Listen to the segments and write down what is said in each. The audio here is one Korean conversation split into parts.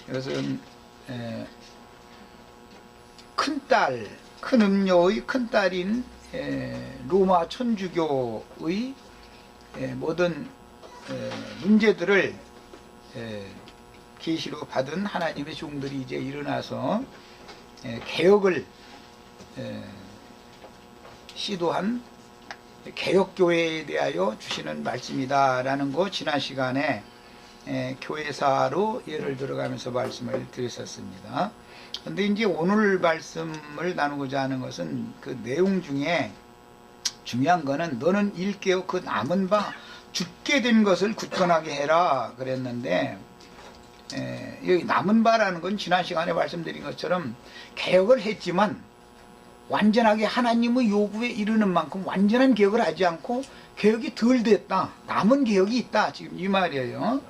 이것은 큰딸, 큰 음녀의 큰딸인 로마 천주교의 모든 문제들을 계시로 받은 하나님의 종들이 이제 일어나서 개혁을 시도한 개혁교회에 대하여 주시는 말씀이다라는 거 지난 시간에 교회사로 예를 들어가면서 말씀을 드렸었습니다. 그런데 이제 오늘 말씀을 나누고자 하는 것은 그 내용 중에 중요한 거는 너는 일깨어 그 남은 바 죽게 된 것을 굳건하게 해라 그랬는데, 여기 남은 바라는 건 지난 시간에 말씀드린 것처럼 개혁을 했지만 완전하게 하나님의 요구에 이르는 만큼 완전한 개혁을 하지 않고 개혁이 덜 됐다, 남은 개혁이 있다, 지금 이 말이에요.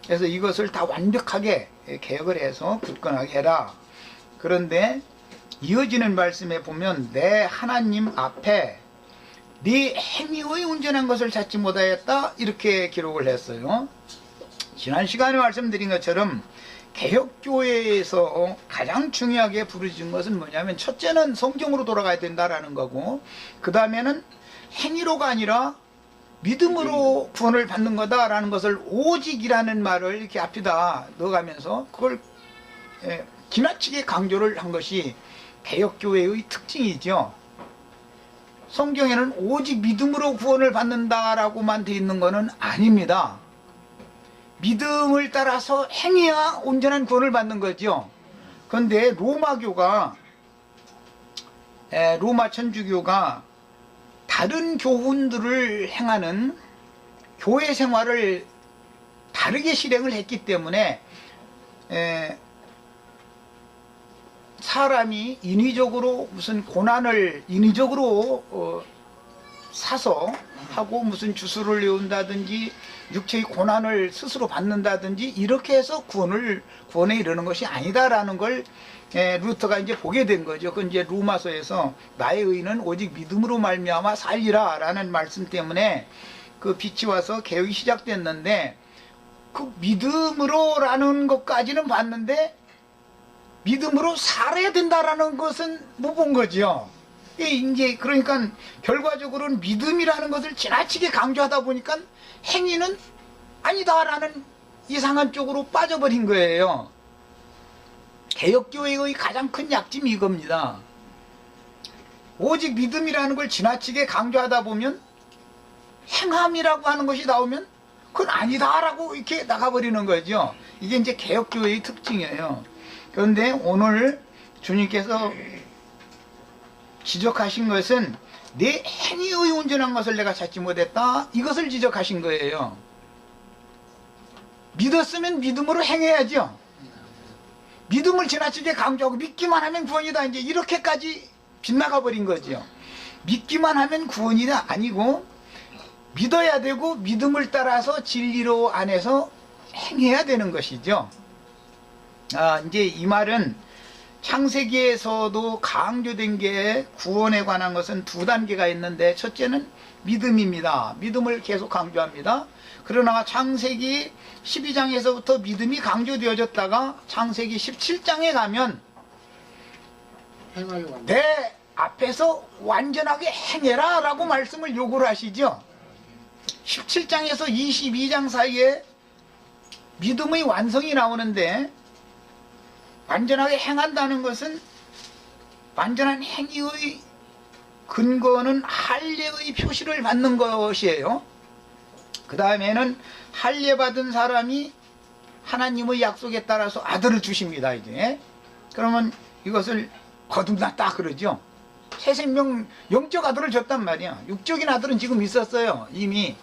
그래서 이것을 다 완벽하게 개혁을 해서 굳건하게 해라. 그런데 이어지는 말씀에 보면 내 하나님 앞에 네 행위의 온전한 것을 찾지 못하였다, 이렇게 기록을 했어요. 지난 시간에 말씀드린 것처럼 개혁교회에서 가장 중요하게 부르짖은 것은 뭐냐면, 첫째는 성경으로 돌아가야 된다라는 거고, 그 다음에는 행위로가 아니라 믿음으로 구원을 받는 거다라는 것을 오직이라는 말을 이렇게 앞에다 넣어가면서 그걸 지나치게 강조를 한 것이 개혁교회의 특징이죠. 성경에는 오직 믿음으로 구원을 받는다라고만 되어 있는 것은 아닙니다. 믿음을 따라서 행해야 온전한 구원을 받는 거죠. 그런데 로마 천주교가 다른 교훈들을 행하는 교회 생활을 다르게 실행을 했기 때문에 사람이 인위적으로 무슨 고난을 인위적으로 사서 하고 무슨 주술을 외운다든지 육체의 고난을 스스로 받는다든지 이렇게 해서 구원에 이르는 것이 아니다라는 걸 루터가 이제 보게 된 거죠. 그 이제 로마서에서 나의 의는 오직 믿음으로 말미암아 살리라라는 말씀 때문에 그 빛이 와서 개혁이 시작됐는데, 그 믿음으로라는 것까지는 봤는데 믿음으로 살아야 된다라는 것은 못 본 거죠. 이제 그러니까 결과적으로는 믿음이라는 것을 지나치게 강조하다 보니까 행위는 아니다라는 이상한 쪽으로 빠져버린 거예요. 개혁교회의 가장 큰 약점이 이겁니다. 오직 믿음이라는 걸 지나치게 강조하다 보면 행함이라고 하는 것이 나오면 그건 아니다라고 이렇게 나가버리는 거죠. 이게 이제 개혁교회의 특징이에요. 그런데 오늘 주님께서 지적하신 것은 내 행위의 온전한 것을 내가 찾지 못했다, 이것을 지적하신 거예요. 믿었으면 믿음으로 행해야죠. 믿음을 지나치게 강조하고 믿기만 하면 구원이다, 이제 이렇게까지 빗나가 버린 거죠. 믿기만 하면 구원이다 아니고 믿어야 되고 믿음을 따라서 진리로 안에서 행해야 되는 것이죠. 이제 이 말은 창세기에서도 강조된 게 구원에 관한 것은 두 단계가 있는데, 첫째는 믿음입니다. 믿음을 계속 강조합니다. 그러나 창세기 12장에서부터 믿음이 강조되어졌다가 창세기 17장에 가면 내 앞에서 완전하게 행해라 라고 말씀을 요구를 하시죠. 17장에서 22장 사이에 믿음의 완성이 나오는데, 완전하게 행한다는 것은 완전한 행위의 근거는 할례의 표시를 받는 것이에요. 그 다음에는 할례 받은 사람이 하나님의 약속에 따라서 아들을 주십니다. 이제 그러면 이것을 거듭났다 그러죠. 새 생명, 영적 아들을 줬단 말이야. 육적인 아들은 지금 있었어요, 이미.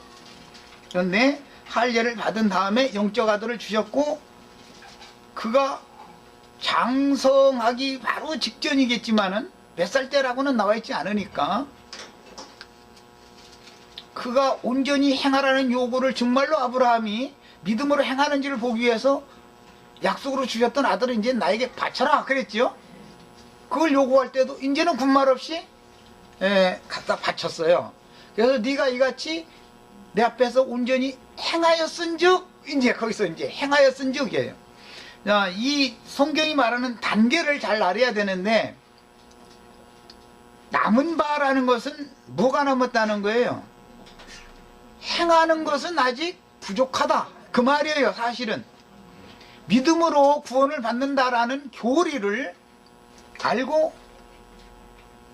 그런데 할례를 받은 다음에 영적 아들을 주셨고, 그가 장성하기 바로 직전이겠지만은 몇 살 때라고는 나와 있지 않으니까, 그가 온전히 행하라는 요구를 정말로 아브라함이 믿음으로 행하는지를 보기 위해서 약속으로 주셨던 아들을 이제 나에게 바쳐라 그랬죠. 그걸 요구할 때도 이제는 군말 없이 갖다 바쳤어요. 그래서 네가 이같이 내 앞에서 온전히 행하였은즉, 이제 거기서 이제 행하였은즉이에요. 자, 이 성경이 말하는 단계를 잘 알아야 되는데, 남은 바라는 것은 뭐가 남았다는 거예요? 행하는 것은 아직 부족하다, 그 말이에요. 사실은 믿음으로 구원을 받는다라는 교리를 알고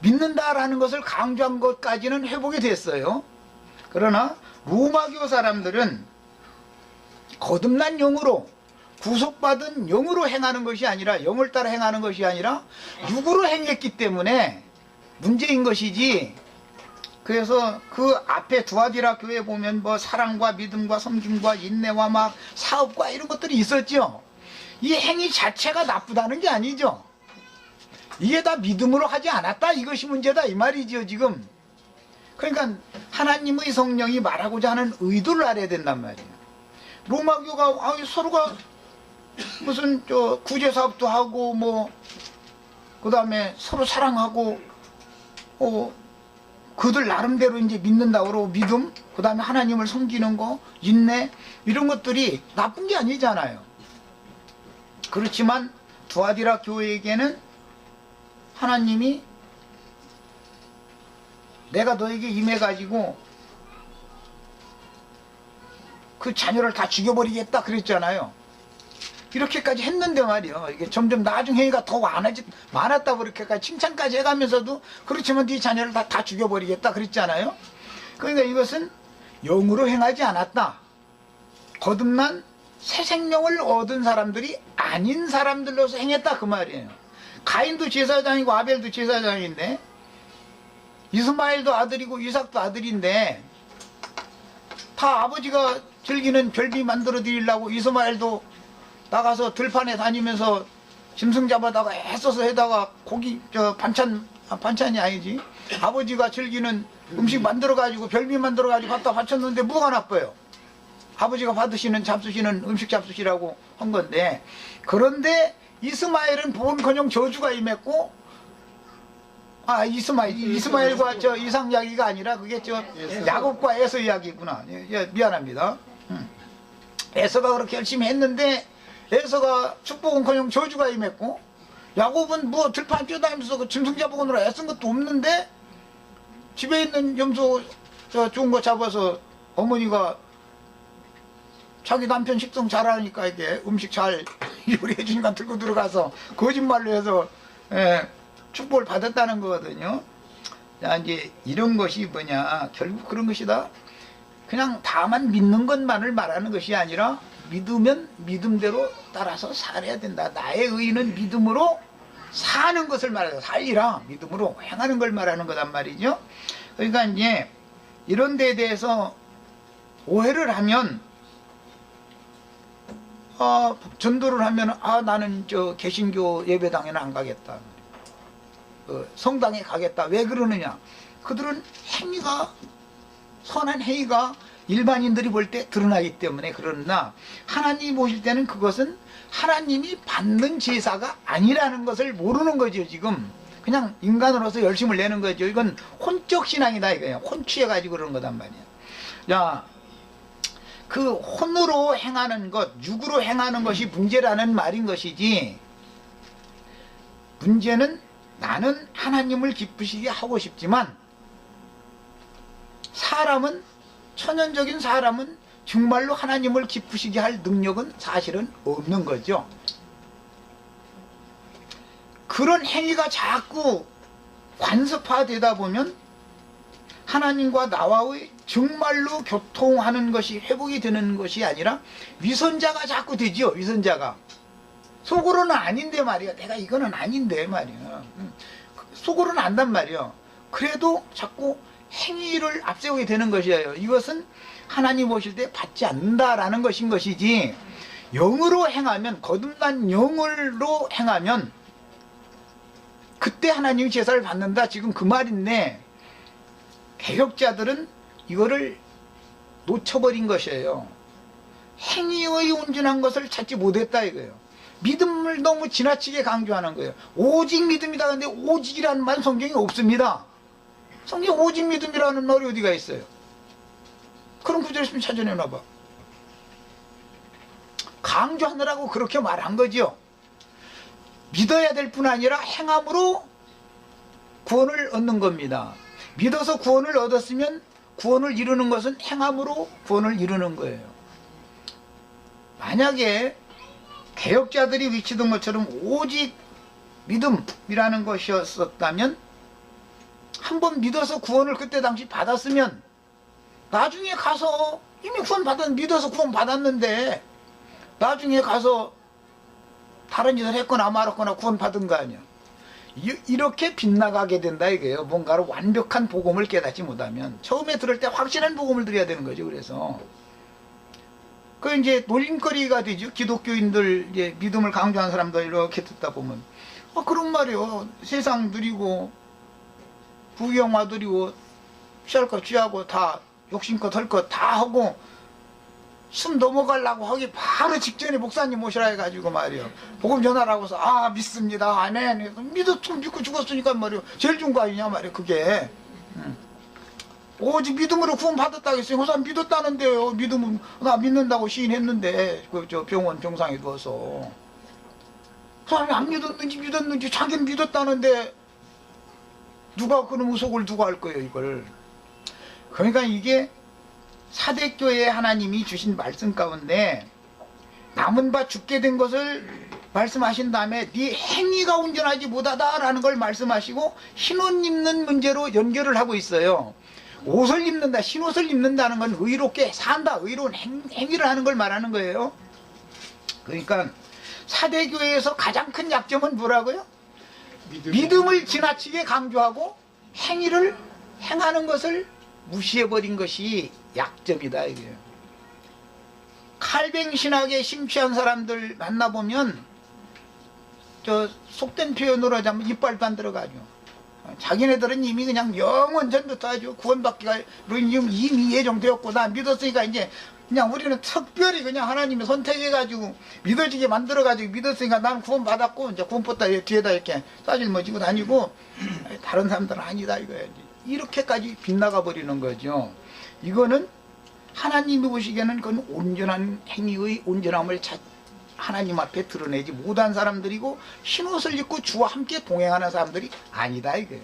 믿는다라는 것을 강조한 것까지는 회복이 됐어요. 그러나 로마교 사람들은 거듭난 영으로, 구속받은 영으로 행하는 것이 아니라, 영을 따라 행하는 것이 아니라 육으로 행했기 때문에 문제인 것이지. 그래서 그 앞에 두아디라 교회 보면 뭐 사랑과 믿음과 섬김과 인내와 막 사업과 이런 것들이 있었죠. 이 행위 자체가 나쁘다는 게 아니죠. 이게 다 믿음으로 하지 않았다, 이것이 문제다 이 말이죠 지금. 그러니까 하나님의 성령이 말하고자 하는 의도를 알아야 된단 말이에요. 로마교가 서로가 무슨 구제 사업도 하고 뭐 그 다음에 서로 사랑하고 그들 나름대로 이제 믿는다고 그러고, 믿음, 그 다음에 하나님을 섬기는 거, 인내, 이런 것들이 나쁜 게 아니잖아요. 그렇지만 두아디라 교회에게는 하나님이 내가 너에게 임해가지고 그 자녀를 다 죽여버리겠다 그랬잖아요. 이렇게까지 했는데 말이요, 이게 점점 나중 행위가 더 많았다고 그렇게까지 칭찬까지 해가면서도, 그렇지만 네 자녀를 다 죽여버리겠다 그랬잖아요. 그러니까 이것은 영으로 행하지 않았다. 거듭난 새 생명을 얻은 사람들이 아닌 사람들로서 행했다 그 말이에요. 가인도 제사장이고 아벨도 제사장인데, 이스마엘도 아들이고 이삭도 아들인데, 다 아버지가 즐기는 별비 만들어 드리려고 이스마엘도 나가서 들판에 다니면서 짐승 잡아다가 애써서 해다가 고기 반찬이 아니지, 아버지가 즐기는 음식 만들어 가지고 별미 만들어 가지고 갖다 바쳤는데 뭐가 나빠요? 아버지가 받으시는 잡수시는 음식 잡수시라고 한 건데. 그런데 이스마엘은 본커녕 저주가 임했고, 이스마엘과 이삭 이야기가 아니라 그게 야곱과 에서 이야기구나. 미안합니다. 에서가 그렇게 열심히 했는데 에서가 축복은커녕 저주가 임했고, 야곱은 뭐 들판 뛰어다니면서 그 짐승 잡아오느라 애쓴 것도 없는데 집에 있는 염소 좋은 거 잡아서 어머니가 자기 남편 식성 잘하니까 이게 음식 잘 요리해 주니까 들고 들어가서 거짓말로 해서 축복을 받았다는 거거든요. 자, 이제 이런 것이 뭐냐, 결국 그런 것이다. 그냥 다만 믿는 것만을 말하는 것이 아니라, 믿으면 믿음대로 따라서 살아야 된다. 나의 의는 믿음으로 사는 것을 말해서, 살리라, 믿음으로 행하는 걸 말하는 거단 말이죠. 그러니까 이제 이런 데에 대해서 오해를 하면, 전도를 하면 나는 개신교 예배당에는 안 가겠다, 성당에 가겠다. 왜 그러느냐, 그들은 행위가, 선한 행위가 일반인들이 볼 때 드러나기 때문에. 그러나 하나님이 보실 때는 그것은 하나님이 받는 제사가 아니라는 것을 모르는 거죠 지금. 그냥 인간으로서 열심을 내는 거죠. 이건 혼적 신앙이다 이거예요. 혼취해가지고 그러는 거단 말이에요. 자, 그 혼으로 행하는 것, 육으로 행하는 것이 문제라는 말인 것이지, 문제는 나는 하나님을 기쁘시게 하고 싶지만, 천연적인 사람은 정말로 하나님을 기쁘시게 할 능력은 사실은 없는 거죠. 그런 행위가 자꾸 관습화되다 보면 하나님과 나와의 정말로 교통하는 것이 회복이 되는 것이 아니라 위선자가 자꾸 되죠. 위선자가 속으로는 아닌데 말이야, 내가 이거는 아닌데 말이야, 속으로는 안단 말이야. 그래도 자꾸 행위를 앞세우게 되는 것이에요. 이것은 하나님 보실 때 받지 않는다라는 것인 것이지, 영으로 행하면, 거듭난 영으로 행하면 그때 하나님이 제사를 받는다, 지금 그 말인데, 개혁자들은 이거를 놓쳐버린 것이에요. 행위의 온전한 것을 찾지 못했다 이거예요. 믿음을 너무 지나치게 강조하는 거예요. 오직 믿음이다. 근데 오직이라는 말 성경에 없습니다. 성경에 오직 믿음이라는 말이 어디가 있어요? 그런 구절 있으면 찾아내놔봐. 강조하느라고 그렇게 말한 거죠. 믿어야 될 뿐 아니라 행함으로 구원을 얻는 겁니다. 믿어서 구원을 얻었으면 구원을 이루는 것은 행함으로 구원을 이루는 거예요. 만약에 개혁자들이 외치던 것처럼 오직 믿음이라는 것이었었다면, 한번 믿어서 구원을 그때 당시 받았으면 나중에 가서 이미 믿어서 구원 받았는데 나중에 가서 다른 짓을 했거나 말았거나 구원 받은 거 아니야. 이렇게 빗나가게 된다 이거예요. 뭔가를 완벽한 복음을 깨닫지 못하면. 처음에 들을 때 확실한 복음을 드려야 되는 거죠. 그래서 그 이제 놀림거리가 되죠. 기독교인들 이제 믿음을 강조하는 사람들 이렇게 듣다 보면, 그런 말이요. 세상 누리고 부귀영화 누리고 취할 것 취하고 다 욕심껏 할 것 다 하고 숨 넘어가려고 하기 바로 직전에 목사님 모시라 해가지고 말이요. 복음 전하라고 해서 믿습니다. 아멘. 믿고 죽었으니까 말이요. 제일 좋은 거 아니냐 말이요. 그게. 오직 믿음으로 구원 받았다고 했어요. 그 사람 믿었다는데요. 믿음은 나 믿는다고 시인했는데 저 병원 병상에 누워서. 그 사람이 안 믿었는지 자기는 믿었다는데 누가 그놈의 속을 누가 할 거예요 이걸. 그러니까 이게 사대교회 하나님이 주신 말씀 가운데 남은 바 죽게 된 것을 말씀하신 다음에 네 행위가 온전하지 못하다라는 걸 말씀하시고 흰옷 입는 문제로 연결을 하고 있어요. 옷을 입는다, 흰옷을 입는다는 건 의롭게 산다, 의로운 행위를 하는 걸 말하는 거예요. 그러니까 사대교회에서 가장 큰 약점은 뭐라고요? 믿음을 지나치게 강조하고 행위를 행하는 것을 무시해버린 것이 약점이다 이거예요. 칼뱅 신학에 심취한 사람들 만나보면 저 속된 표현으로 하자면 이빨도 안 들어가죠. 자기네들은 이미 그냥 영원 전부터 아주 구원받기가 이미 예정되었고 나 믿었으니까 이제 그냥 우리는 특별히 그냥 하나님이 선택해가지고 믿어지게 만들어가지고 믿었으니까 나는 구원받았고 이제 구원포다 뒤에다 이렇게 싸질머지고 다니고 다른 사람들은 아니다 이거야. 이렇게까지 빗나가 버리는 거죠. 이거는 하나님이 보시기에는 그건 온전한 행위의 온전함을 하나님 앞에 드러내지 못한 사람들이고 흰옷을 입고 주와 함께 동행하는 사람들이 아니다 이거예요.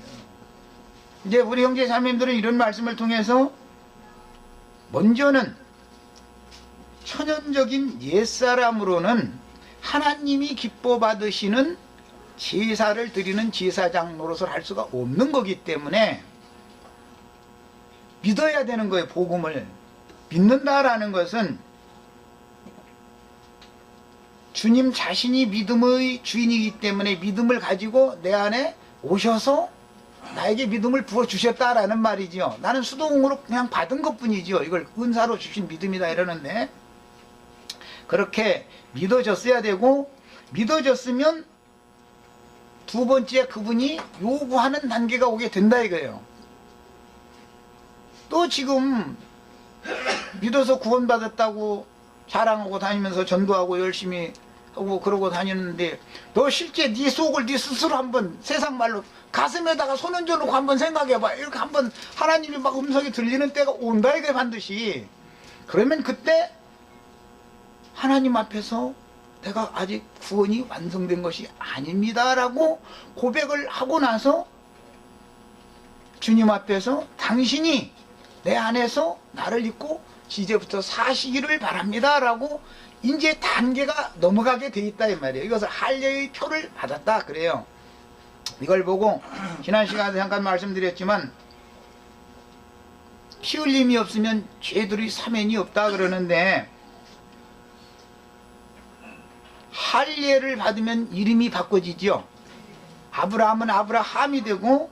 이제 우리 형제 자매님들은 이런 말씀을 통해서 먼저는 천연적인 옛사람으로는 하나님이 기뻐 받으시는 제사를 드리는 제사장 노릇을 할 수가 없는 거기 때문에 믿어야 되는 거예요. 복음을 믿는다라는 것은 주님 자신이 믿음의 주인이기 때문에 믿음을 가지고 내 안에 오셔서 나에게 믿음을 부어주셨다라는 말이죠. 나는 수동으로 그냥 받은 것뿐이죠. 이걸 은사로 주신 믿음이다 이러는데 그렇게 믿어졌어야 되고 믿어졌으면 두 번째 그분이 요구하는 단계가 오게 된다 이거예요. 또 지금 믿어서 구원받았다고 자랑하고 다니면서 전도하고 열심히 하고 그러고 다니는데 너 실제 네 속을 네 스스로 한번 세상 말로 가슴에다가 손 얹어놓고 한번 생각해봐. 이렇게 한번 하나님이 막 음성이 들리는 때가 온다 이게 반드시. 그러면 그때 하나님 앞에서 내가 아직 구원이 완성된 것이 아닙니다 라고 고백을 하고 나서 주님 앞에서 당신이 내 안에서 나를 잊고 이제부터 사시기를 바랍니다 라고 이제 단계가 넘어가게 돼 있다 이 말이에요. 이것을 할례의 표를 받았다 그래요. 이걸 보고 지난 시간에 잠깐 말씀드렸지만 피 흘림이 없으면 죄들이 사면이 없다 그러는데 할례를 받으면 이름이 바꿔지죠. 아브라함은 아브라함이 되고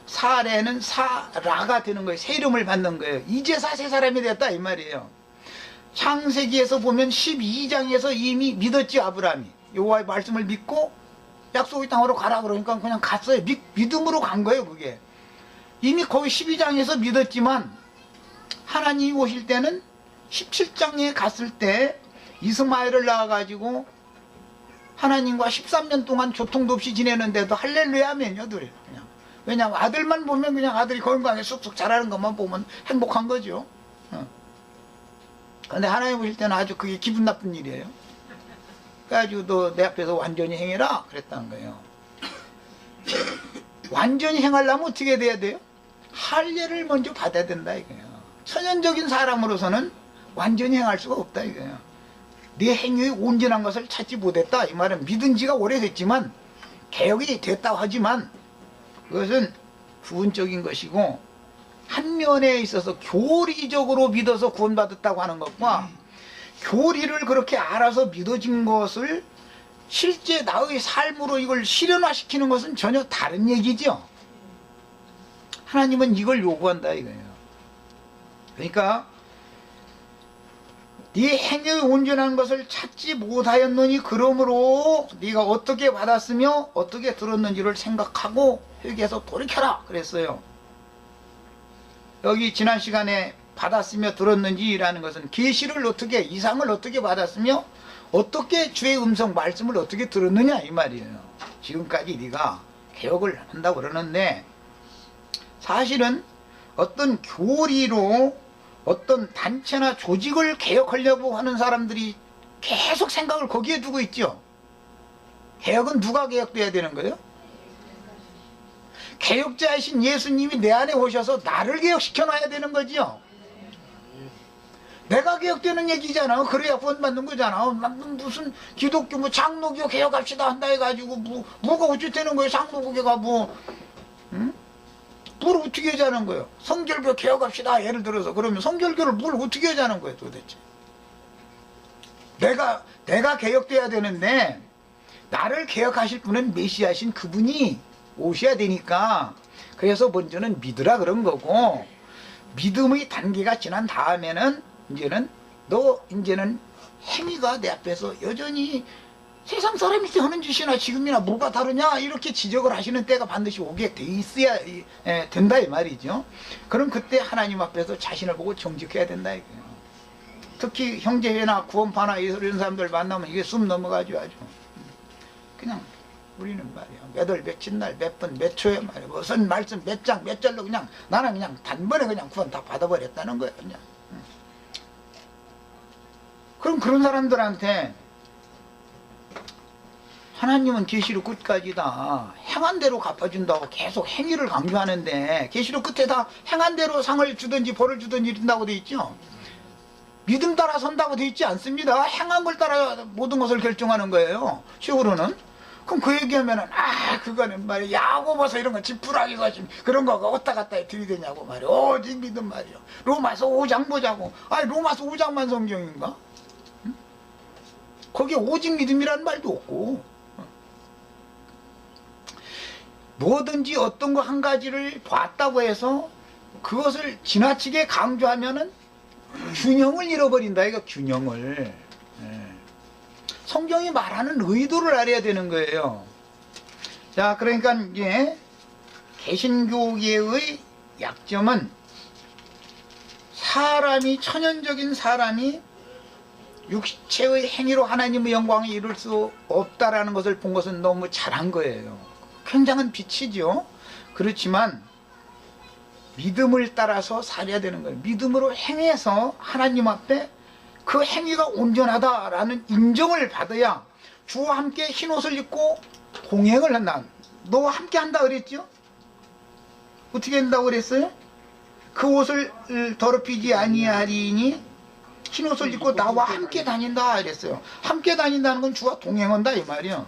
사레는 사라가 되는 거예요. 새 이름을 받는 거예요. 이제사 새 사람이 됐다 이 말이에요. 창세기에서 보면 12장에서 이미 믿었지 아브라함이. 여호와의 말씀을 믿고 약속의 땅으로 가라 그러니까 그냥 갔어요. 믿음으로 간 거예요 그게. 이미 거의 12장에서 믿었지만 하나님이 오실 때는 17장에 갔을 때 이스마엘을 낳아가지고 하나님과 13년 동안 고통도 없이 지내는데도 할렐루야 하면요 그냥. 왜냐하면 아들만 보면 그냥 아들이 건강하게 쑥쑥 자라는 것만 보면 행복한 거죠. 근데 하나님 보실 때는 아주 그게 기분 나쁜 일이에요. 그래가지고 너 내 앞에서 완전히 행해라 그랬다는 거예요. 완전히 행하려면 어떻게 돼야 돼요? 할례를 먼저 받아야 된다 이거예요. 천연적인 사람으로서는 완전히 행할 수가 없다 이거예요. 내 행위의 온전한 것을 찾지 못했다 이 말은 믿은 지가 오래됐지만 개혁이 됐다고 하지만 그것은 부분적인 것이고 한 면에 있어서 교리적으로 믿어서 구원받았다고 하는 것과 교리를 그렇게 알아서 믿어진 것을 실제 나의 삶으로 이걸 실현화시키는 것은 전혀 다른 얘기죠. 하나님은 이걸 요구한다 이거예요. 그러니까 네 행위의 온전한 것을 찾지 못하였노니 그러므로 네가 어떻게 받았으며 어떻게 들었는지를 생각하고 회개해서 돌이켜라 그랬어요. 여기 지난 시간에 받았으며 들었는지라는 것은 계시를 어떻게 이상을 어떻게 받았으며 어떻게 주의 음성 말씀을 어떻게 들었느냐 이 말이에요. 지금까지 네가 개혁을 한다고 그러는데 사실은 어떤 교리로 어떤 단체나 조직을 개혁하려고 하는 사람들이 계속 생각을 거기에 두고 있죠. 개혁은 누가 개혁돼야 되는 거예요? 개혁자이신 예수님이 내 안에 오셔서 나를 개혁시켜놔야 되는 거지요. 내가 개혁되는 얘기잖아. 그래야 구원받는 거잖아. 무슨 기독교 뭐 장로교 개혁합시다 한다 해가지고 뭐가 어찌 되는 거예요? 장로교가 응? 뭘 어떻게 하자는 거예요? 성결교 개혁합시다 예를 들어서 그러면 성결교를 뭘 어떻게 하자는 거예요 도대체? 내가 개혁돼야 되는데 나를 개혁하실 분은 메시아신 그분이 오셔야 되니까 그래서 먼저는 믿으라 그런 거고 믿음의 단계가 지난 다음에는 이제는 행위가 내 앞에서 여전히 세상 사람이 하는 짓이나 지금이나 뭐가 다르냐 이렇게 지적을 하시는 때가 반드시 오게 돼 있어야 된다 이 말이죠. 그럼 그때 하나님 앞에서 자신을 보고 정직해야 된다 이거예요. 특히 형제회나 구원파나 이런 사람들 만나면 이게 숨 넘어가죠 아주. 그냥 우리는 말이야 몇 월 며칠 날 몇 분 몇 초에 말이야 무슨 말씀 몇 장 몇 절로 그냥 나는 그냥 단번에 그냥 구원 다 받아버렸다는 거예요 그냥. 그럼 그런 사람들한테 하나님은 계시록 끝까지 다 행한 대로 갚아준다고 계속 행위를 강조하는데 계시록 끝에 다 행한 대로 상을 주든지 벌을 주든지 이런다고 돼 있죠. 믿음 따라 선다고 돼 있지 않습니다. 행한 걸 따라 모든 것을 결정하는 거예요. 식으로는. 그럼 그 얘기하면은 그거는 말이야 야고보서 이런 거 지푸라기가 좀 그런 거 어디다 갖다 들이대냐고 말이야. 오직 믿음 말이야. 로마서 5장 보자고. 로마서 5장만 성경인가? 응? 거기에 오직 믿음이라는 말도 없고 뭐든지 어떤 거 한 가지를 봤다고 해서 그것을 지나치게 강조하면은 균형을 잃어버린다 이거 균형을. 성경이 말하는 의도를 알아야 되는 거예요. 자, 그러니까 이제 개신교계의 약점은 천연적인 사람이 육체의 행위로 하나님의 영광을 이룰 수 없다라는 것을 본 것은 너무 잘한 거예요. 굉장한 빛이죠. 그렇지만 믿음을 따라서 살아야 되는 거예요. 믿음으로 행해서 하나님 앞에 그 행위가 온전하다라는 인정을 받아야 주와 함께 흰옷을 입고 동행을 한다. 너와 함께 한다 그랬죠? 어떻게 한다고 그랬어요? 그 옷을 더럽히지 아니하리니 흰옷을 입고 나와 함께 다닌다 그랬어요. 함께 다닌다는 건 주와 동행한다 이 말이요.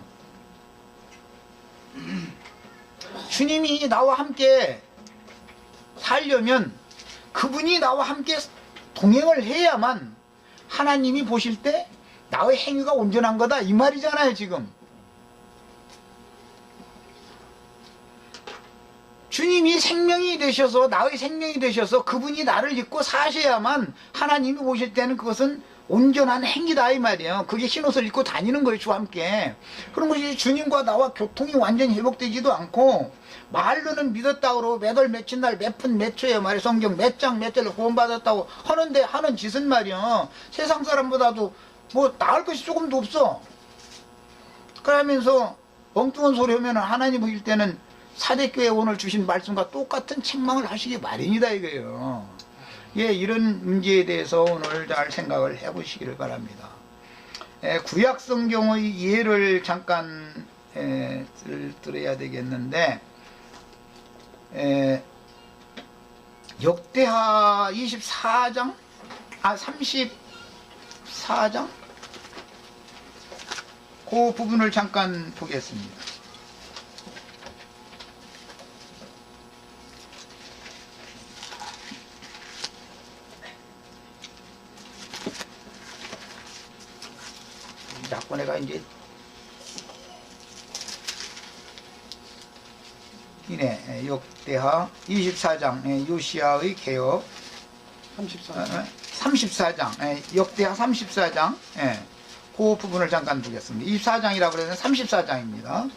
주님이 나와 함께 살려면 그분이 나와 함께 동행을 해야만 하나님이 보실 때 나의 행위가 온전한 거다 이 말이잖아요 지금. 주님이 생명이 되셔서 나의 생명이 되셔서 그분이 나를 입고 사셔야만 하나님이 보실 때는 그것은 온전한 행위다 이 말이에요. 그게 흰옷을 입고 다니는 거예요 주와 함께. 그런 것이 주님과 나와 교통이 완전히 회복되지도 않고 말로는 믿었다고 그러고 몇 월 며칠 날 몇 분 몇 초에 말이야 성경 몇 장 몇 절로 구원받았다고 하는데 하는 짓은 말이야 세상 사람보다도 뭐 나을 것이 조금도 없어. 그러면서 엉뚱한 소리 하면 하나님 보실 때는 사대교회 오늘 주신 말씀과 똑같은 책망을 하시기 마련이다 이거예요. 예, 이런 문제에 대해서 오늘 잘 생각을 해보시기를 바랍니다. 구약 성경의 예를 잠깐 들어야 되겠는데, 역대하 24장, 34장? 그 부분을 잠깐 보겠습니다. 자꾸 내가 이제 이네 역대하 24장 요시야의 개혁 34장 역대하 34장 그 부분을 잠깐 보겠습니다. 24장이라고 그러면 34장입니다.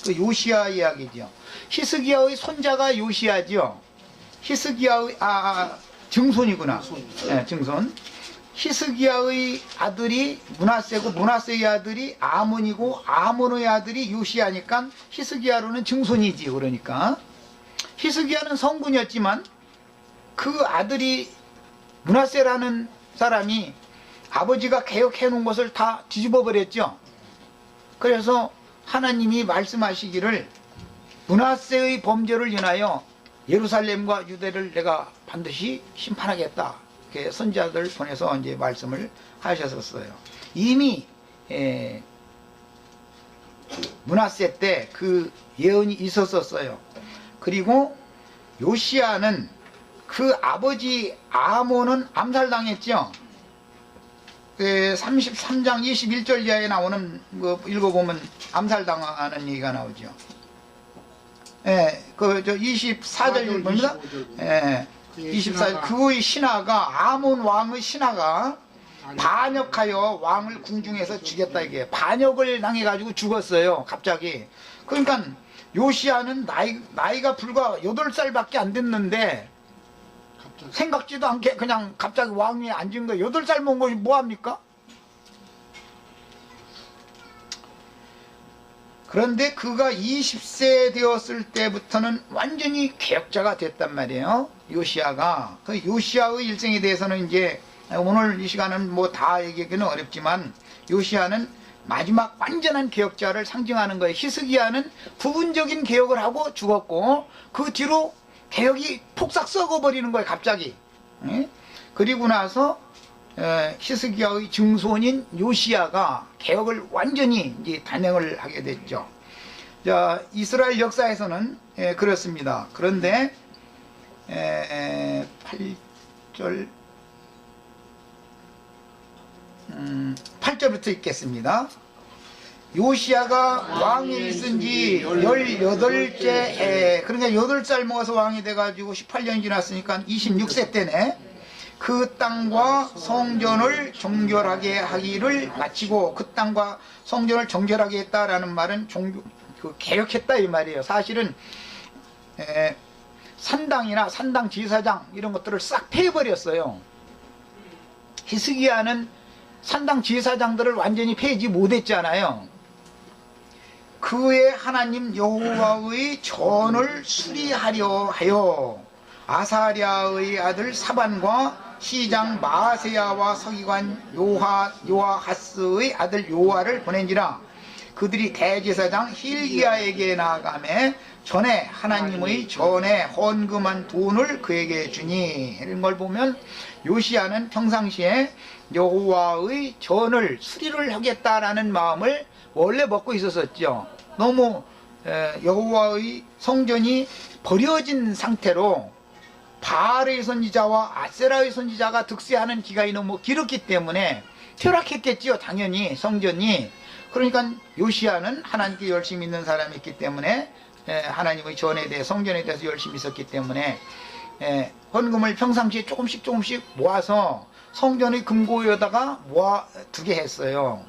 그 요시야 이야기죠. 히스기야의 손자가 요시야죠. 히스기야의 증손이구나. 증손. 히스기야의 아들이 므낫세고 므낫세의 아들이 아몬이고 아몬의 아들이 요시야니까 히스기야로는 증손이지. 그러니까 히스기야는 성군이었지만 그 아들이 므낫세라는 사람이 아버지가 개혁해 놓은 것을 다 뒤집어 버렸죠. 그래서 하나님이 말씀하시기를 므낫세의 범죄를 인하여 예루살렘과 유대를 내가 반드시 심판하겠다. 이렇게 선지자들 보내서 이제 말씀을 하셨었어요. 이미 므낫세 때 그 예언이 있었었어요. 그리고 요시야는 그 아버지 아몬은 암살당했죠. 33장 21절 이하에 나오는 거 읽어보면 암살당하는 얘기가 나오죠. 그 24절 봅니다. 24절 그의 신하가 아몬 왕의 신하가 반역하여 왕을 궁중에서 죽였다 이게 반역을 당해가지고 죽었어요. 갑자기. 그러니까 요시야는 나이가 불과 8살밖에 안 됐는데 생각지도 않게 그냥 갑자기 왕위에 앉은 거예요. 8살 먹은 것이 뭐합니까? 그런데 그가 20세 되었을 때부터는 완전히 개혁자가 됐단 말이에요. 요시야가. 그 요시야의 일생에 대해서는 이제 오늘 이 시간은 뭐 다 얘기하기는 어렵지만 요시야는 마지막 완전한 개혁자를 상징하는 거예요. 히스기야는 부분적인 개혁을 하고 죽었고 그 뒤로 개혁이 폭삭 썩어버리는 거예요. 갑자기. 그리고 나서 히스기야의 증손인 요시야가 개혁을 완전히 이제 단행을 하게 됐죠. 자, 이스라엘 역사에서는 그렇습니다. 그런데 8절부터 읽겠습니다. 요시야가 왕이 있은 지 18째 그러니까 8살 먹어서 왕이 돼가지고 18년이 지났으니까 26세 때네. 그 땅과 성전을 정결하게 하기를 마치고 그 땅과 성전을 정결하게 했다라는 말은 개혁했다 이 말이에요. 사실은 산당이나 산당 제사장 이런 것들을 싹 폐해버렸어요. 히스기야는 산당 제사장들을 완전히 폐하지 못했잖아요. 그의 하나님 여호와의 전을 수리하려 하여 아사랴의 아들 사반과 시장 마세야와 서기관 요아하스의 아들 요아를 보낸지라. 그들이 대제사장 힐기야에게 나아가매 전에 하나님의 전에 헌금한 돈을 그에게 주니. 이런 걸 보면 요시야는 평상시에 여호와의 전을 수리를 하겠다라는 마음을 원래 먹고 있었었죠. 너무 여호와의 성전이 버려진 상태로 바알의 선지자와 아세라의 선지자가 득세하는 기간이 너무 길었기 때문에 퇴락했겠지요. 당연히 성전이. 그러니까 요시야는 하나님께 열심히 있는 사람이었기 때문에 하나님의 전에 대해 성전에 대해서 열심히 있었기 때문에 헌금을 평상시에 조금씩 모아서 성전의 금고에다가 모아두게 했어요.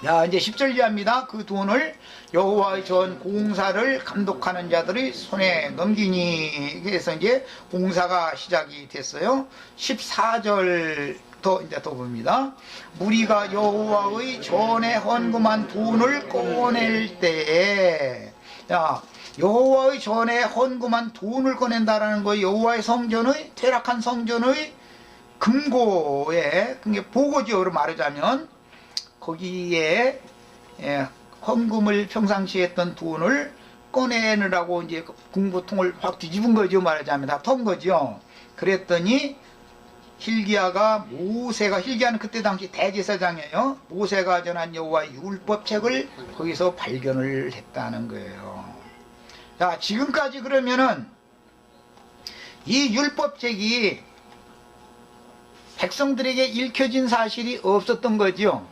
자, 이제 10절 이하입니다. 그 돈을 여호와의 전 공사를 감독하는 자들의 손에 넘기니. 그래서 이제 공사가 시작이 됐어요. 14절 이제 더 봅니다. 무리가 여호와의 전에 헌금한 돈을 꺼낼 때에, 자, 여호와의 전에 헌금한 돈을 꺼낸다라는 거예요. 여호와의 성전의 퇴락한 성전의 금고에, 그게 보고지어로 말하자면 거기에 헌금을 평상시에 했던 돈을 꺼내느라고 이제 궁보통을 확 뒤집은 거죠. 말하자면 다 턴 거죠. 그랬더니 hil기야가 hil기야는 그때 당시 대제사장이에요. 모세가 전한 여호와의 율법책을 거기서 발견을 했다는 거예요. 자, 지금까지 그러면은 이 율법책이 백성들에게 읽혀진 사실이 없었던 거죠.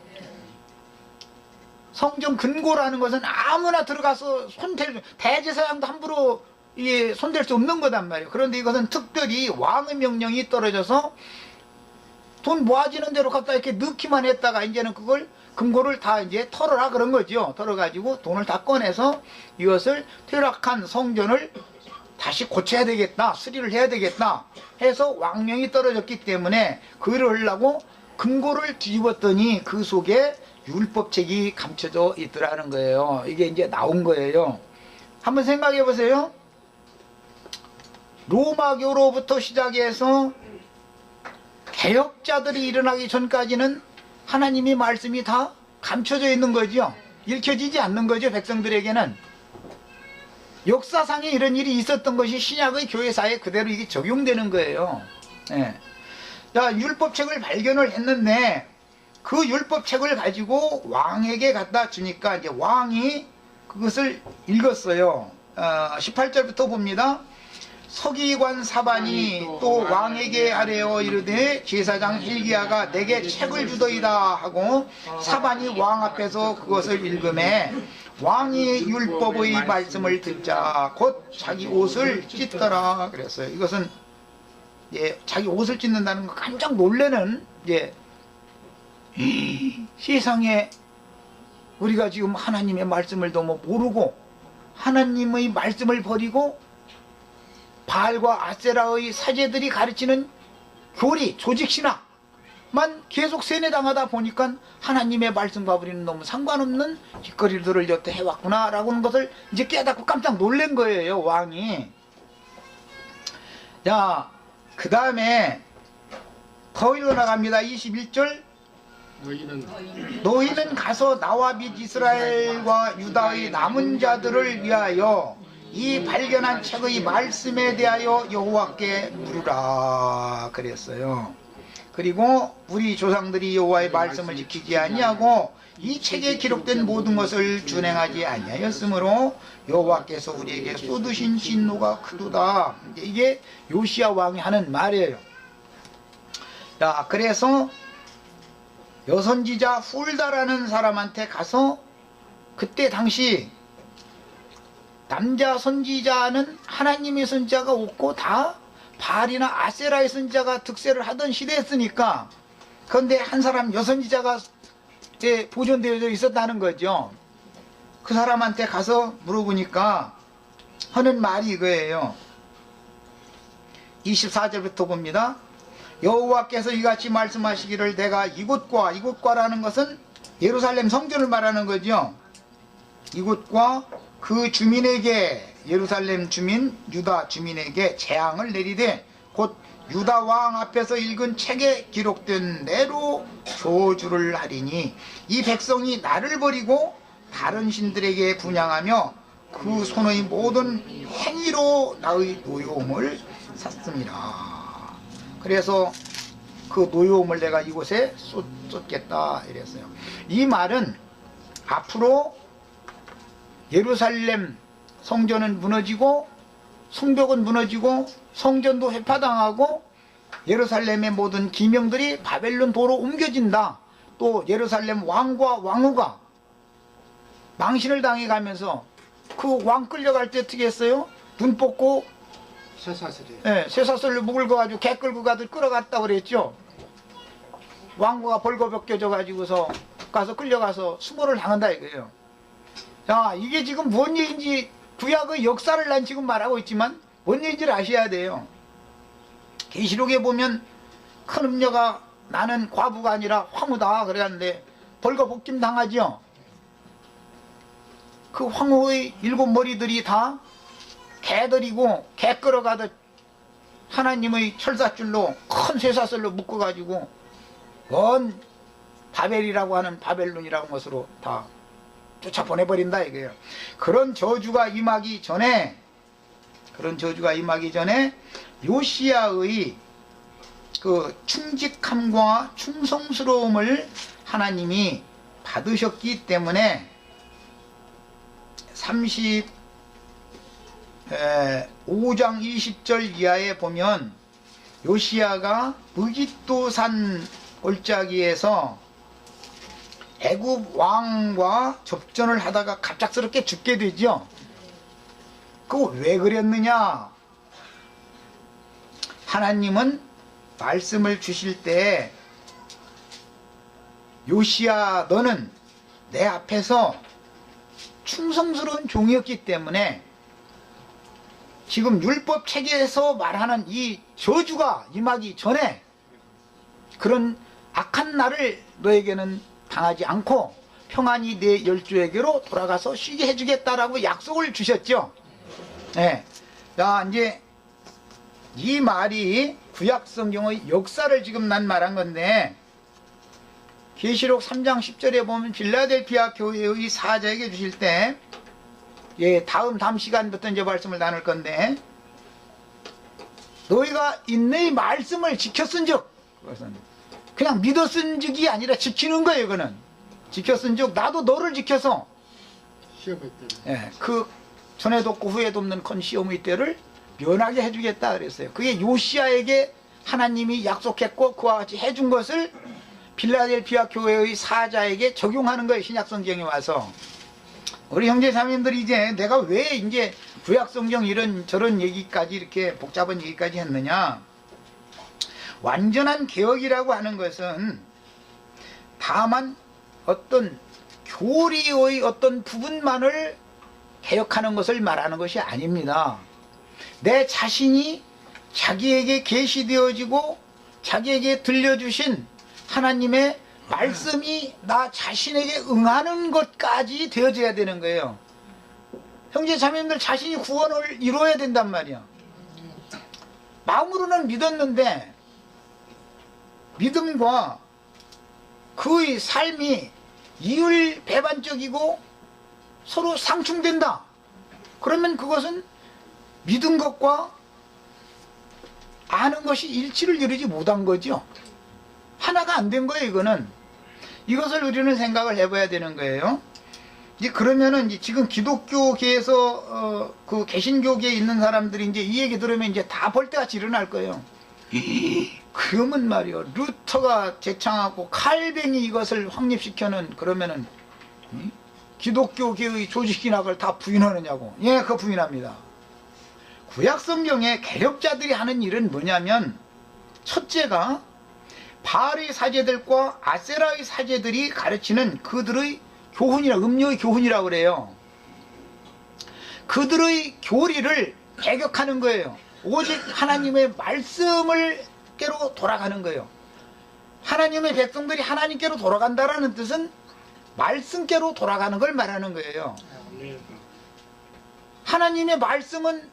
성전 근고라는 것은 아무나 들어가서 대제사장도 함부로 손댈 수 없는 거단 말이에요. 그런데 이것은 특별히 왕의 명령이 떨어져서 돈 모아지는 대로 갖다 이렇게 넣기만 했다가 이제는 그걸 금고를 다 이제 털어라 그런 거죠. 털어가지고 돈을 다 꺼내서 이것을 퇴락한 성전을 다시 고쳐야 되겠다, 수리를 해야 되겠다 해서 왕명이 떨어졌기 때문에 그를 하려고 금고를 뒤집었더니 그 속에 율법책이 감춰져 있더라는 거예요. 이게 이제 나온 거예요. 한번 생각해 보세요. 로마교로부터 시작해서 개혁자들이 일어나기 전까지는 하나님의 말씀이 다 감춰져 있는 거죠. 읽혀지지 않는 거죠. 백성들에게는. 역사상에 이런 일이 있었던 것이 신약의 교회사에 그대로 이게 적용되는 거예요. 예. 자, 율법책을 발견을 했는데 그 율법책을 가지고 왕에게 갖다 주니까 이제 왕이 그것을 읽었어요. 18절부터 봅니다. 서기관 사반이 또 왕에게 아뢰어 이르되 제사장 hil기야가 내게 책을 주더이다 하고 사반이 왕 앞에서 그것을 읽음에 왕이 율법의 말씀을 듣자 곧 자기 옷을 찢더라 그랬어요. 이것은 자기 옷을 찢는다는 거 깜짝 놀라는 세상에 우리가 지금 하나님의 말씀을 너무 모르고 하나님의 말씀을 버리고 바알과 아세라의 사제들이 가르치는 교리, 조직신학만 계속 세뇌당하다 보니까 하나님의 말씀과 우리는 너무 상관없는 짓거리들을 여태 해왔구나 라고 하는 것을 이제 깨닫고 깜짝 놀란 거예요, 왕이. 자, 그 다음에 더 읽어나갑니다. 21절. 너희는 가서 나와 및 이스라엘과 유다의 남은 자들을 위하여 이 발견한 책의 말씀에 대하여 여호와께 물으라 그랬어요. 그리고 우리 조상들이 여호와의 말씀을 지키지 아니하고 이 책에 기록된 모든 것을 준행하지 아니하였으므로 여호와께서 우리에게 쏟으신 진노가 크도다. 이게 요시야 왕이 하는 말이에요. 자, 그래서 여선지자 훌다라는 사람한테 가서 그때 당시 남자 선지자는 하나님의 선지자가 없고 다 바알이나 아세라의 선지자가 득세를 하던 시대였으니까 그런데 한 사람 여선지자가 보존되어 있었다는 거죠. 그 사람한테 가서 물어보니까 하는 말이 이거예요. 24절부터 봅니다. 여호와께서 이같이 말씀하시기를 내가 이곳과라는 것은 예루살렘 성전을 말하는 거죠. 이곳과 그 주민에게 예루살렘 주민 유다 주민에게 재앙을 내리되 곧 유다 왕 앞에서 읽은 책에 기록된 대로 저주를 하리니 이 백성이 나를 버리고 다른 신들에게 분향하며 그 손의 모든 행위로 나의 노여움을 샀습니다. 그래서 그 노여움을 내가 이곳에 쏟겠다 이랬어요. 이 말은 앞으로 예루살렘 성전은 무너지고 성벽은 무너지고 성전도 회파당하고 예루살렘의 모든 기명들이 바벨론 도로 옮겨진다. 또 예루살렘 왕과 왕후가 망신을 당해가면서 그 왕 끌려갈 때 어떻게 했어요? 눈 뽑고 쇠사슬로 목을 그어가지고 개 끌고 가듯 끌어갔다 그랬죠. 왕후가 벌거벗겨져 가지고서 가서 끌려가서 수모를 당한다 이거예요. 자, 이게 지금 뭔 얘기인지 구약의 역사를 난 지금 말하고 있지만 뭔 얘기인지를 아셔야 돼요. 계시록에 보면 큰 음녀가 나는 과부가 아니라 황후다 그랬는데 벌거벗김 당하죠. 그 황후의 7머리들이 다 개들이고 개 끌어가듯 하나님의 철사줄로 큰 쇠사슬로 묶어가지고 온 바벨이라고 하는 바벨론이라는 것으로 다 쫓아 보내버린다 이거예요. 그런 저주가 임하기 전에 요시야의 그 충직함과 충성스러움을 하나님이 받으셨기 때문에 35장 20절 이하에 보면 요시야가 무깃도산 골짜기에서 애굽 왕과 접전을 하다가 갑작스럽게 죽게 되죠. 그거 왜 그랬느냐? 하나님은 말씀을 주실 때 요시야 너는 내 앞에서 충성스러운 종이었기 때문에 지금 율법 체계에서 말하는 이 저주가 임하기 전에 그런 악한 날을 너에게는 당하지 않고 평안히 내 열조에게로 돌아가서 쉬게 해주겠다라고 약속을 주셨죠. 네. 자, 이제 이 말이 구약 성경의 역사를 지금 난 말한 건데, 계시록 3장 10절에 보면 필라델피아 교회의 사자에게 주실 때, 예, 다음 시간부터 이제 말씀을 나눌 건데, 너희가 인내의 말씀을 지켰은즉, 그것은 그냥 믿었은즉이 아니라 지키는 거예요. 그거는 지켰은즉 나도 너를 지켜서 예, 그 전에도 없고 후에도 없는 큰 시험의 때를 면하게 해주겠다 그랬어요. 그게 요시야에게 하나님이 약속했고 그와 같이 해준 것을 필라델피아 교회의 사자에게 적용하는 거예요. 신약성경에 와서. 우리 형제자매님들이 이제 내가 왜 이제 구약성경 이런 저런 얘기까지 이렇게 복잡한 얘기까지 했느냐, 완전한 개혁이라고 하는 것은 다만 어떤 교리의 어떤 부분만을 개혁하는 것을 말하는 것이 아닙니다. 내 자신이 자기에게 계시되어지고 자기에게 들려주신 하나님의 말씀이 나 자신에게 응하는 것까지 되어져야 되는 거예요. 형제 자매님들 자신이 구원을 이루어야 된단 말이야. 마음으로는 믿었는데 믿음과 그의 삶이 이율배반적이고 서로 상충된다. 그러면 그것은 믿은 것과 아는 것이 일치를 이루지 못한 거죠. 하나가 안 된 거예요. 이것을 우리는 생각을 해봐야 되는 거예요. 이제 그러면은 이제 지금 기독교계에서 그 개신교계에 있는 사람들이 이제 이 얘기 들으면 이제 다 벌떼같이 일어날 거예요. 그러면 말이요, 루터가 제창하고 칼뱅이 이것을 확립시켜는 그러면은 기독교계의 조직신학을 다 부인하느냐고. 예, 그거 부인합니다. 구약성경에 개혁자들이 하는 일은 뭐냐면, 첫째가 바알의 사제들과 아세라의 사제들이 가르치는 그들의 교훈이라, 음료의 교훈이라고 그래요. 그들의 교리를 개혁하는 거예요. 오직 하나님의 말씀을 깨로 돌아가는 거예요. 하나님의 백성들이 하나님께로 돌아간다라는 뜻은 말씀께로 돌아가는 걸 말하는 거예요. 하나님의 말씀은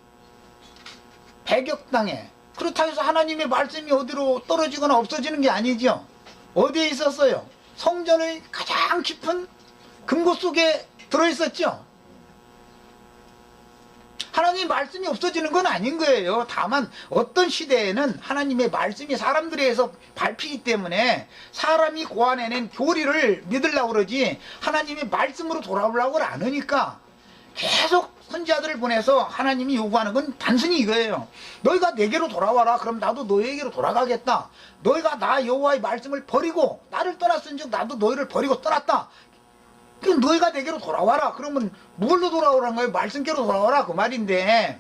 배격당해. 그렇다고 해서 하나님의 말씀이 어디로 떨어지거나 없어지는 게 아니죠. 어디에 있었어요? 성전의 가장 깊은 금고 속에 들어있었죠. 하나님의 말씀이 없어지는 건 아닌 거예요. 다만 어떤 시대에는 하나님의 말씀이 사람들에 의해서 밟히기 때문에 사람이 고안해낸 교리를 믿으려고 그러지 하나님의 말씀으로 돌아오려고 안 하니까 계속 선지자들을 보내서 하나님이 요구하는 건 단순히 이거예요. 너희가 내게로 돌아와라. 그럼 나도 너희에게로 돌아가겠다. 너희가 나 여호와의 말씀을 버리고 나를 떠났은즉 나도 너희를 버리고 떠났다. 그럼 너희가 내게로 돌아와라. 그러면 뭘로 돌아오라는 거예요? 말씀께로 돌아와라 그 말인데,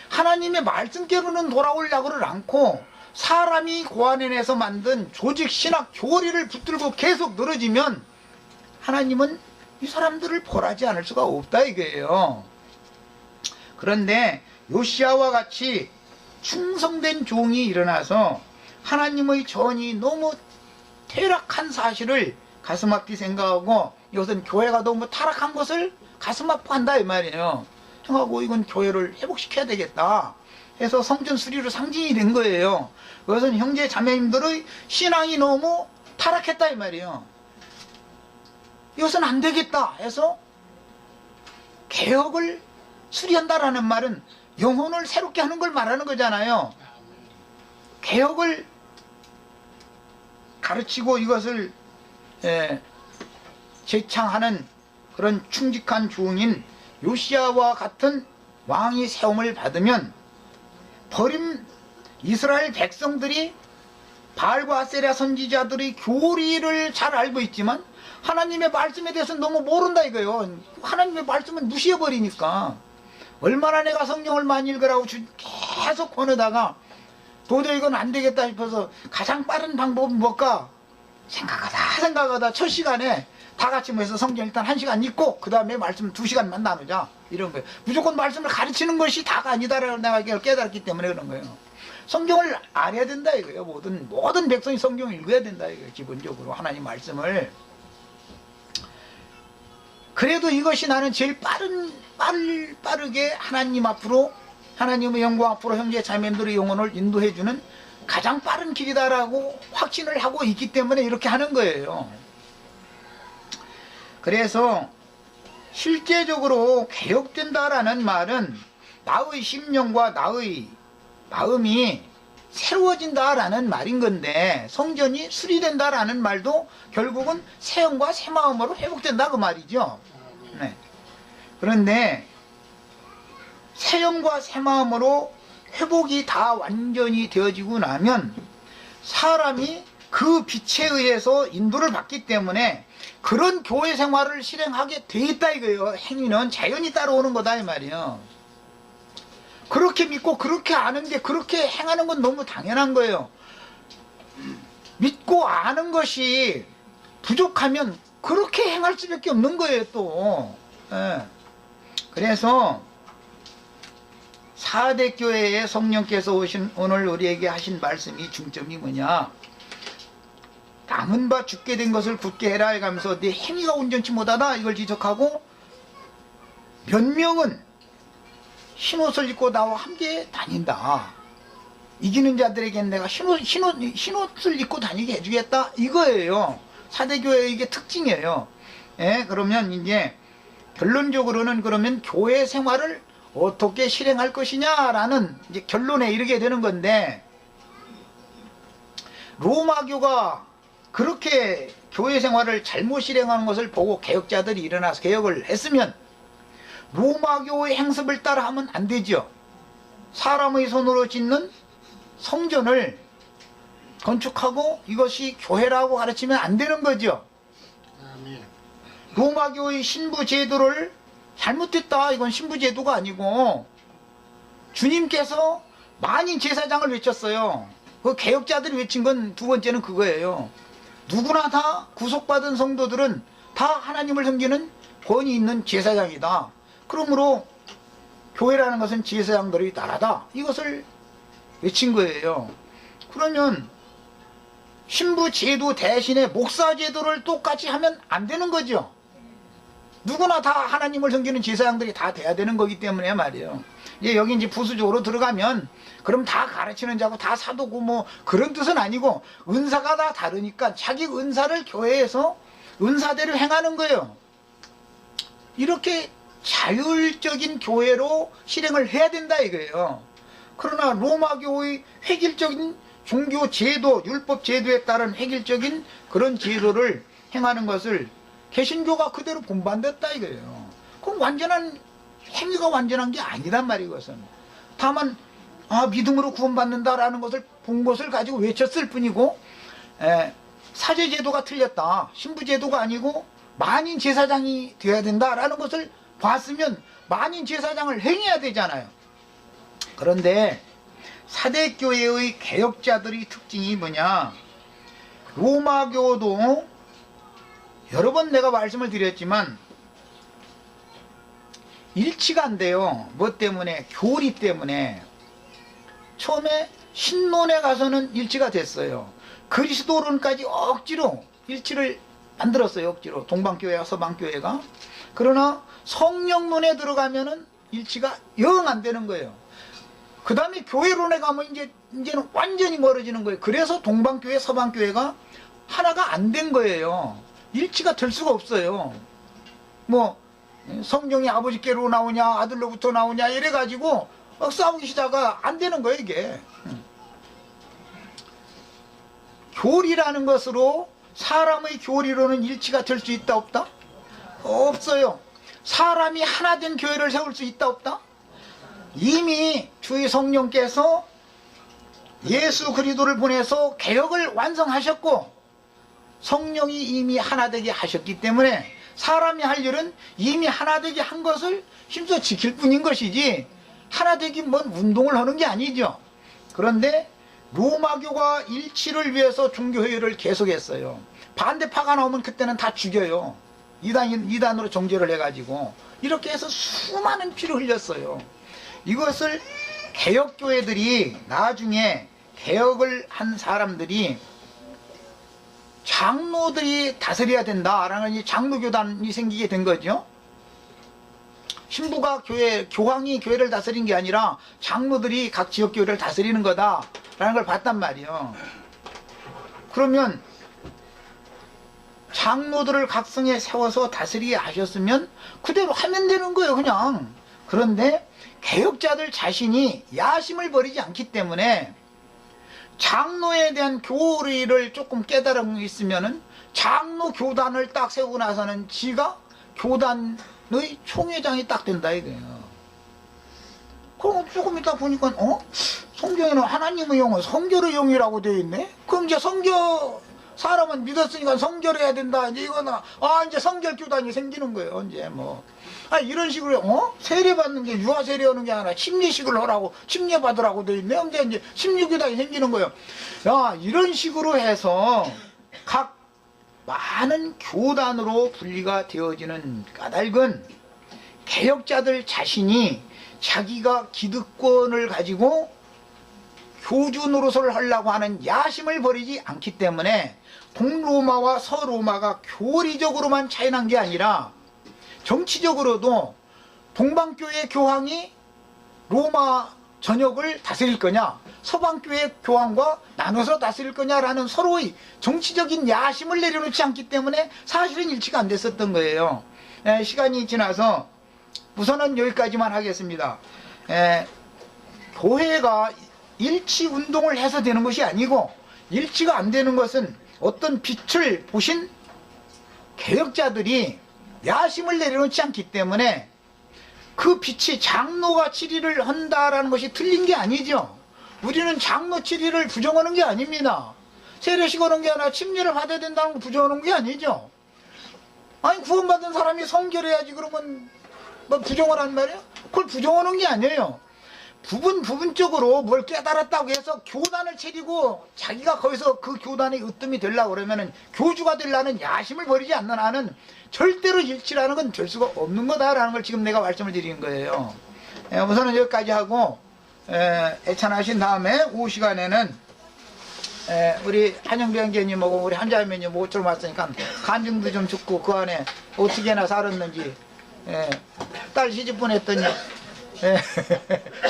하나님의 말씀께로는 돌아오려고는 않고 사람이 고안해내서 만든 조직 신학 교리를 붙들고 계속 늘어지면 하나님은 이 사람들을 벌하지 않을 수가 없다 이거예요. 그런데 요시야와 같이 충성된 종이 일어나서 하나님의 전이 너무 퇴락한 사실을 가슴 아프게 생각하고 이것은 교회가 너무 타락한 것을 가슴 아파한다 이 말이에요. 하고 이건 교회를 회복시켜야 되겠다 해서 성전 수리로 상징이 된 거예요. 그것은 형제 자매님들의 신앙이 너무 타락했다 이 말이에요. 이것은 안 되겠다 해서 개혁을 수리한다라는 말은 영혼을 새롭게 하는 걸 말하는 거잖아요. 개혁을 가르치고 이것을 재창하는 그런 충직한 중인 요시야와 같은 왕이 세움을 받으면 버린 이스라엘 백성들이 바알과 아세랴 선지자들의 교리를 잘 알고 있지만 하나님의 말씀에 대해서는 너무 모른다 이거예요. 하나님의 말씀은 무시해버리니까. 얼마나 내가 성경을 많이 읽으라고 계속 권하다가 도저히 이건 안 되겠다 싶어서 가장 빠른 방법은 뭘까? 생각하다 첫 시간에 다 같이 모여서 성경 일단 1시간 읽고 그 다음에 말씀 2시간만 나누자 이런 거예요. 무조건 말씀을 가르치는 것이 다가 아니다라고 내가 깨달았기 때문에 그런 거예요. 성경을 알아야 된다 이거예요. 모든 백성이 성경을 읽어야 된다 이거예요. 기본적으로 하나님 말씀을. 그래도 이것이 나는 제일 빠르게 하나님 앞으로, 하나님의 영광 앞으로 형제 자매들의 영혼을 인도해주는 가장 빠른 길이다라고 확신을 하고 있기 때문에 이렇게 하는 거예요. 그래서 실제적으로 개혁된다라는 말은 나의 심령과 나의 마음이 새로워진다라는 말인 건데, 성전이 수리된다라는 말도 결국은 새 영과 새 마음으로 회복된다 그 말이죠. 네. 그런데 새 영과 새 마음으로 회복이 다 완전히 되어지고 나면 사람이 그 빛에 의해서 인도를 받기 때문에 그런 교회 생활을 실행하게 돼 있다 이거예요. 행위는 자연히 따라오는 거다 이 말이에요. 그렇게 믿고 그렇게 아는데 그렇게 행하는 건 너무 당연한 거예요. 믿고 아는 것이 부족하면 그렇게 행할 수밖에 없는 거예요 또. 그래서 4대 교회에 성령께서 오신 오늘 우리에게 하신 말씀이 중점이 뭐냐, 남은 바 죽게 된 것을 굳게 해라 해가면서 네 행위가 온전치 못하다 이걸 지적하고, 몇 명은 흰옷을 입고 나와 함께 다닌다, 이기는 자들에게는 내가 흰옷을 입고 다니게 해주겠다 이거예요. 4대 교회의 이게 특징이에요. 그러면 이제 결론적으로는 그러면 교회 생활을 어떻게 실행할 것이냐라는 이제 결론에 이르게 되는 건데, 로마교가 그렇게 교회 생활을 잘못 실행하는 것을 보고 개혁자들이 일어나서 개혁을 했으면 로마교의 행습을 따라 하면 안 되죠. 사람의 손으로 짓는 성전을 건축하고 이것이 교회라고 가르치면 안 되는 거죠. 로마교의 신부 제도를 잘못됐다, 이건 신부 제도가 아니고 주님께서 만인 제사장을 외쳤어요. 그 개혁자들이 외친 건 두 번째는 그거예요. 누구나 다 구속받은 성도들은 다 하나님을 섬기는 권위 있는 제사장이다. 그러므로 교회라는 것은 제사장들의 나라다, 이것을 외친 거예요. 그러면 신부 제도 대신에 목사 제도를 똑같이 하면 안 되는 거죠. 누구나 다 하나님을 섬기는 제사장들이 다 돼야 되는 거기 때문에 말이에요. 여기 이제 부수적으로 들어가면 그럼 다 가르치는 자고 다 사도고 뭐 그런 뜻은 아니고, 은사가 다 다르니까 자기 은사를 교회에서 은사대로 행하는 거예요. 이렇게 자율적인 교회로 실행을 해야 된다 이거예요. 그러나 로마교의 획일적인 종교 제도, 율법 제도에 따른 획일적인 그런 제도를 행하는 것을 개신교가 그대로 본받았다 이거예요. 그럼 완전한 행위가 완전한 게 아니란 말이에요. 그것은 다만 믿음으로 구원받는다라는 것을 본 것을 가지고 외쳤을 뿐이고, 사제 제도가 틀렸다, 신부 제도가 아니고 만인 제사장이 되어야 된다라는 것을 봤으면 만인 제사장을 행해야 되잖아요. 그런데 사대교회의 개혁자들의 특징이 뭐냐, 로마교도 여러 번 내가 말씀을 드렸지만 일치가 안 돼요. 뭐 때문에? 교리 때문에. 처음에 신론에 가서는 일치가 됐어요. 그리스도론까지 억지로 일치를 만들었어요. 억지로 동방교회와 서방교회가. 그러나 성령론에 들어가면은 일치가 영 안 되는 거예요. 그 다음에 교회론에 가면 이제는 완전히 멀어지는 거예요. 그래서 동방교회 서방교회가 하나가 안 된 거예요. 일치가 될 수가 없어요. 뭐 성경이 아버지께로 나오냐 아들로부터 나오냐 이래가지고 막 싸우기 시작하가 안 되는 거예요 이게. 교리라는 것으로 사람의 교리로는 일치가 될 수 있다 없다? 없어요. 사람이 하나 된 교회를 세울 수 있다 없다? 이미 주의 성령께서 예수 그리스도를 보내서 개혁을 완성하셨고 성령이 이미 하나 되게 하셨기 때문에 사람이 할 일은 이미 하나 되게 한 것을 힘써 지킬 뿐인 것이지 하나 되기 뭔 운동을 하는 게 아니죠. 그런데 로마교가 일치를 위해서 종교회의를 계속했어요. 반대파가 나오면 그때는 다 죽여요. 이단으로 정죄를 해가지고 이렇게 해서 수많은 피를 흘렸어요. 이것을 개혁교회들이 나중에 개혁을 한 사람들이 장로들이 다스려야 된다라는 장로교단이 생기게 된 거죠. 신부가 교황이 교회를 다스린 게 아니라 장로들이 각 지역교회를 다스리는 거다라는 걸 봤단 말이에요. 그러면 장로들을 각성에 세워서 다스리게 하셨으면 그대로 하면 되는 거예요 그냥. 그런데 개혁자들 자신이 야심을 버리지 않기 때문에 장로에 대한 교리를 조금 깨달은 게 있으면은 장로 교단을 딱 세우고 나서는 지가 교단의 총회장이 딱 된다 이거예요. 그럼 조금 이따 보니까 성경에는 하나님의 영은 성결의 영이라고 되어 있네. 그럼 이제 사람은 믿었으니까 성결해야 된다. 이제 이거는 이제 성결 교단이 생기는 거예요. 이제 뭐 이런 식으로 세례 받는 게 유아 세례하는 게 아니라 침례식을 하라고 침례 받으라고 돼 있네. 이제 침례 교단이 생기는 거예요. 이런 식으로 해서 각 많은 교단으로 분리가 되어지는 까닭은 개혁자들 자신이 자기가 기득권을 가지고 교주 노릇을 하려고 하는 야심을 버리지 않기 때문에 동로마와 서로마가 교리적으로만 차이난 게 아니라 정치적으로도 동방교회 교황이 로마 전역을 다스릴 거냐 서방교회 교황과 나눠서 다스릴 거냐라는 서로의 정치적인 야심을 내려놓지 않기 때문에 사실은 일치가 안 됐었던 거예요. 시간이 지나서 우선은 여기까지만 하겠습니다. 교회가 일치 운동을 해서 되는 것이 아니고 일치가 안 되는 것은 어떤 빛을 보신 개혁자들이 야심을 내려놓지 않기 때문에 그 빛이 장로가 치리를 한다라는 것이 틀린 게 아니죠. 우리는 장로 치리를 부정하는 게 아닙니다. 세례식 하는 게 아니라 침례를 받아야 된다는 거 부정하는 게 아니죠. 구원받은 사람이 성결해야지 그러면 뭐 부정하란 말이에요? 그걸 부정하는 게 아니에요. 부분적으로 뭘 깨달았다고 해서 교단을 차리고 자기가 거기서 그 교단의 으뜸이 되려고 그러면은 교주가 되려는 야심을 버리지 않는 한은 절대로 일치라는 건 될 수가 없는 거다라는 걸 지금 내가 말씀을 드리는 거예요. 우선은 여기까지 하고 애찬하신 다음에 오후 시간에는 우리 한영배 형제님하고 우리 한자매님 모처럼 왔으니까 간증도 좀 듣고 그 안에 어떻게나 살았는지 딸 시집 보냈더니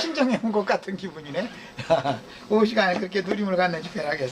신정해 온 것 같은 기분이네. 오후 시간에 그렇게 누림을 갖는지 편하겠습니다.